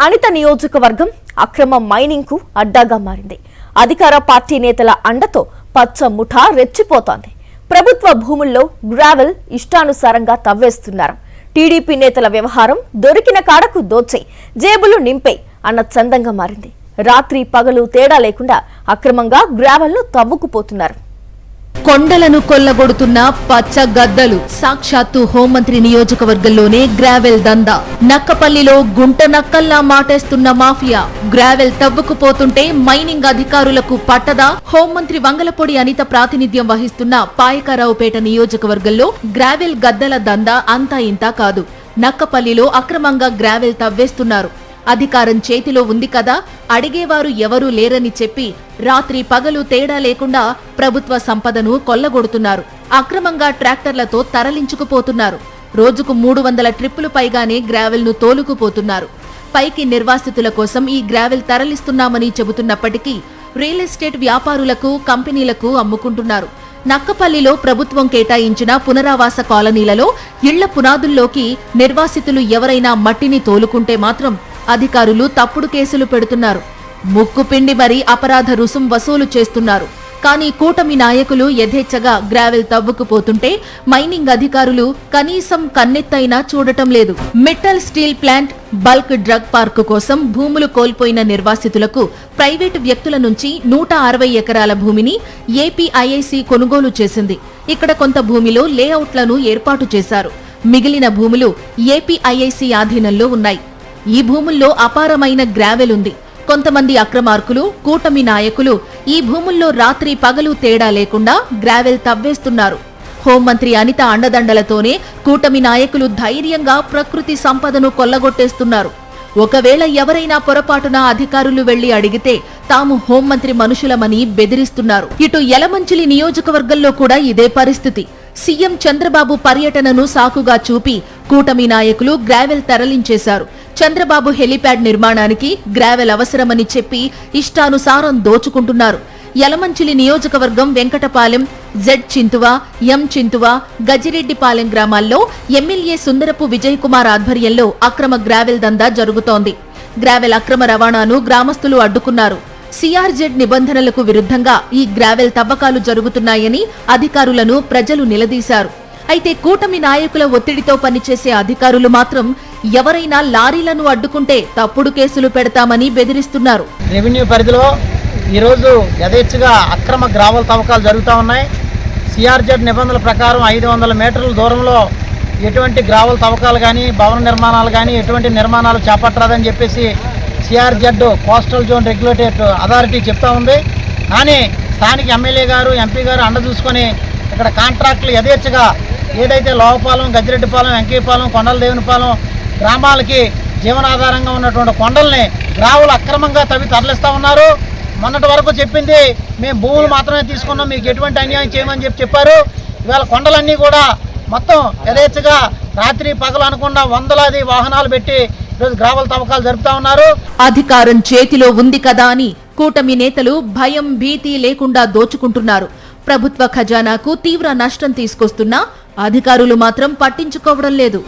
అనిత నియోజకవర్గం అక్రమ మైనింగ్ కు అడ్డాగా మారింది. అధికార పార్టీ నేతల అండతో పచ్చ ముఠా రెచ్చిపోతోంది. ప్రభుత్వ భూముల్లో గ్రావెల్ ఇష్టానుసారంగా తవ్వేస్తున్నారు. టీడీపీ నేతల వ్యవహారం దొరికిన కాడకు దోచే జేబులు నింపే అన్న చందంగా మారింది. రాత్రి పగలు తేడా లేకుండా అక్రమంగా గ్రావెల్ను తవ్వుకుపోతున్నారు. కొండలను కొల్లగొడుతున్న పచ్చ గద్దలు. సాక్షాత్తు హోంమంత్రి నియోజకవర్గంలోనే గ్రావెల్ దందా. నక్కపల్లిలో గుంట నక్కల్లా మాటేస్తున్న మాఫియా. గ్రావెల్ తవ్వుకుపోతుంటే మైనింగ్ అధికారులకు పట్టదా? హోంమంత్రి వంగలపూడి అనిత ప్రాతినిధ్యం వహిస్తున్న పాయకరావుపేట నియోజకవర్గంలో గ్రావెల్ గద్దల దందా అంతా ఇంతా కాదు. నక్కపల్లిలో అక్రమంగా గ్రావెల్ తవ్వేస్తున్నారు. అధికారం చేతిలో ఉంది కదా, అడిగేవారు ఎవరూ లేరని చెప్పి రాత్రి పగలు తేడా లేకుండా ప్రభుత్వ సంపదను కొల్లగొడుతున్నారు. అక్రమంగా ట్రాక్టర్లతో తరలించుకుపోతున్నారు. రోజుకు 300 ట్రిప్పులు పైగానే గ్రావెల్ను తోలుకుపోతున్నారు. పైకి నిర్వాసితుల కోసం ఈ గ్రావెల్ తరలిస్తున్నామని చెబుతున్నప్పటికీ రియల్ ఎస్టేట్ వ్యాపారులకు, కంపెనీలకు అమ్ముకుంటున్నారు. నక్కపల్లిలో ప్రభుత్వం కేటాయించిన పునరావాస కాలనీలలో ఇళ్ల పునాదుల్లోకి నిర్వాసితులు ఎవరైనా మట్టిని తోలుకుంటే మాత్రం అధికారులు తప్పుడు కేసులు పెడుతున్నారు. ముక్కుపిండి మరీ అపరాధ రుసుం వసూలు చేస్తున్నారు. కానీ కూటమి నాయకులు యథేచ్ఛగా గ్రావెల్ తవ్వుకుపోతుంటే మైనింగ్ అధికారులు కనీసం కన్నెత్తైనా చూడటం లేదు. Mittal steel plant, bulk drug park కోసం భూములు కోల్పోయిన నిర్వాసితులకు ప్రైవేటు వ్యక్తుల నుంచి 160 ఎకరాల భూమిని ఏపీఐఐసి కొనుగోలు చేసింది. ఇక్కడ కొంత భూమిలో లేఅవుట్లను ఏర్పాటు చేశారు. మిగిలిన భూములు ఏపీఐఐసి ఆధీనంలో ఉన్నాయి. ఈ భూముల్లో అపారమైన గ్రావెల్ ఉంది. కొంతమంది అక్రమార్కులు, కూటమి నాయకులు ఈ భూముల్లో రాత్రి పగలు తేడా లేకుండా గ్రావెల్ తవ్వేస్తున్నారు. హోంమంత్రి అనిత అండదండలతోనే కూటమి నాయకులు ధైర్యంగా ప్రకృతి సంపదను కొల్లగొట్టేస్తున్నారు. ఒకవేళ ఎవరైనా పొరపాటున అధికారులు వెళ్లి అడిగితే తాము హోంమంత్రి మనుషులమని బెదిరిస్తున్నారు. ఇటు యలమంచిలి నియోజకవర్గంలో కూడా ఇదే పరిస్థితి. సీఎం చంద్రబాబు పర్యటనను సాకుగా చూపి కూటమి నాయకులు గ్రావెల్ తరలించేశారు. చంద్రబాబు హెలిప్యాడ్ నిర్మాణానికి గ్రావెల్ అవసరమని చెప్పి ఇష్టానుసారం దోచుకుంటున్నారు. యలమంచిలి నియోజకవర్గం వెంకటపాలెం, జెడ్ చింతువ, ఎం చింతువ, గజిరెడ్డిపాలెం గ్రామాల్లో ఎమ్మెల్యే సుందరపు విజయ్ కుమార్ ఆధ్వర్యంలో అక్రమ గ్రావెల్ దందా జరుగుతోంది. గ్రావెల్ అక్రమ రవాణాను గ్రామస్తులు అడ్డుకున్నారు. సిఆర్జెడ్ నిబంధనలకు విరుద్ధంగా ఈ గ్రావెల్ తవ్వకాలు జరుగుతున్నాయని అధికారులను ప్రజలు నిలదీశారు. అయితే కూటమి నాయకుల ఒత్తిడితో పనిచేసే అధికారులు మాత్రం ఎవరైనా లారీలను అడ్డుకుంటే తప్పుడు కేసులు పెడతామని బెదిరిస్తున్నారు. రెవెన్యూ పరిధిలో ఈరోజు యథేచ్ఛగా అక్రమ గ్రావెల్ తవ్వకాలు జరుగుతూ ఉన్నాయి. సిఆర్జెడ్ నిబంధనల ప్రకారం 500 మీటర్ల దూరంలో ఎటువంటి గ్రావెల్ తవ్వకాలు కానీ, భవన నిర్మాణాలు కానీ ఎటువంటి నిర్మాణాలు చేపట్టరాదని చెప్పేసి CRZ coastal zone regulatory authority చెప్తా ఉంది. కానీ స్థానిక ఎమ్మెల్యే గారు, ఎంపీ గారు అండ చూసుకొని ఇక్కడ కాంట్రాక్టులు యథేచ్ఛగా ఏదైతే లోవపాలెం, గజ్జిరెడ్డిపాలెం, వెంకయ్యపాలెం, కొండలదేవునిపాలెం గ్రామాలకి జీవనాధారంగా ఉన్నటువంటి కొండల్ని గ్రావులు అక్రమంగా తరలిస్తూ ఉన్నారు. మొన్నటి వరకు చెప్పింది మేము భూములు మాత్రమే తీసుకున్నాం, మీకు ఎటువంటి అన్యాయం చేయమని చెప్పారు. ఇవాళ కొండలన్నీ కూడా మొత్తం యథేచ్ఛగా రాత్రి పగలు అనకుండా వందలాది వాహనాలు పెట్టి ఈరోజు గ్రావెల్ తవ్వకాలు జరుపుతా ఉన్నారు. అధికారం చేతిలో ఉంది కదా అని కూటమి నేతలు భయం, భీతి లేకుండా దోచుకుంటున్నారు. ప్రభుత్వ ఖజానాకు తీవ్ర నష్టం తీసుకొస్తున్నా అధికారులు మాత్రం పట్టించుకోవడం లేదు.